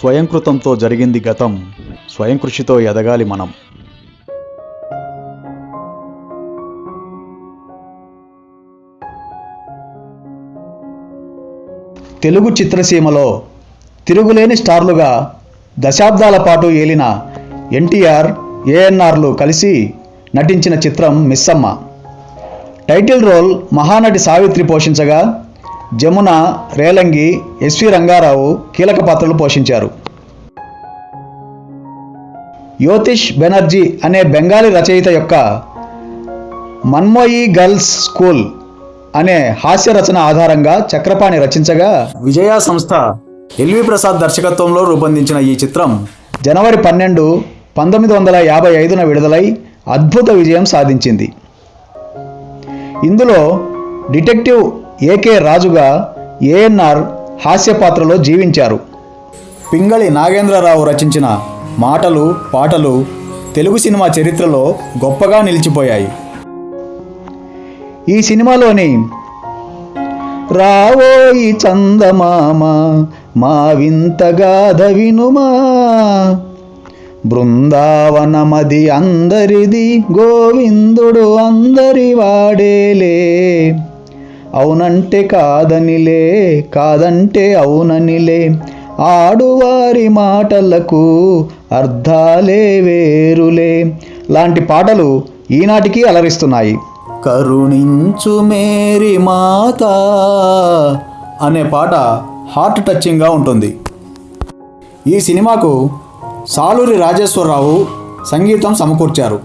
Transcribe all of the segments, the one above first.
స్వయంకృతంతో జరిగింది గతం, స్వయం కృషితో ఎదగాలి మనం. తెలుగు చిత్రసీమలో తిరుగులేని స్టార్లుగా దశాబ్దాల పాటు ఏలిన ఎన్టీఆర్, ఏఎన్ఆర్లు కలిసి నటించిన చిత్రం మిస్సమ్మ. టైటిల్ రోల్ మహానటి సావిత్రి పోషించగా జమున, రేలంగి, ఎస్వి రంగారావు కీలక పాత్రలు పోషించారు. యోతిష్ బెనర్జీ అనే బెంగాలీ రచయిత యొక్క మన్మోయి గర్ల్స్ స్కూల్ అనే హాస్య రచన ఆధారంగా చక్రపాణి రచించగా విజయ సంస్థ ఎల్వి ప్రసాద్ దర్శకత్వంలో రూపొందించిన ఈ చిత్రం జనవరి 12, 1955న విడుదలై అద్భుత విజయం సాధించింది. ఇందులో డిటెక్టివ్ ఏకే రాజుగా ఏఎన్ఆర్ హాస్య పాత్రలో జీవించారు. పింగళి నాగేంద్రరావు రచించిన మాటలు, పాటలు తెలుగు సినిమా చరిత్రలో గొప్పగా నిలిచిపోయాయి. ఈ సినిమాలోని రావోయి చందమామ మా వింత గాథ వినుమా, బృందావనమది అందరిది గోవిందుడు అందరి వాడేలే, అవునంటే కాదనిలే కాదంటే అవుననిలే, ఆడువారి మాటలకు అర్థాలే వేరులే లాంటి పాటలు ఈనాటికి అలరిస్తున్నాయి. కరుణించు మేరీ మాత అనే పాట హార్ట్ టచింగ్గా ఉంటుంది. ఈ సినిమాకు సాలూరి రాజేశ్వరరావు సంగీతం సమకూర్చారు.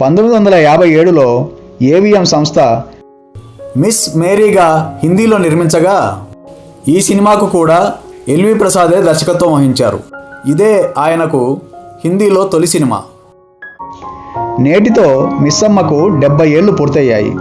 1957లో ఏవిఎం సంస్థ మిస్ మేరీగా హిందీలో నిర్మించగా ఈ సినిమాకు కూడా ఎల్వి ప్రసాదే దర్శకత్వం వహించారు. ఇదే ఆయనకు హిందీలో తొలి సినిమా. నేటితో మిస్సమ్మకు 70 ఏళ్లు పూర్తయ్యాయి.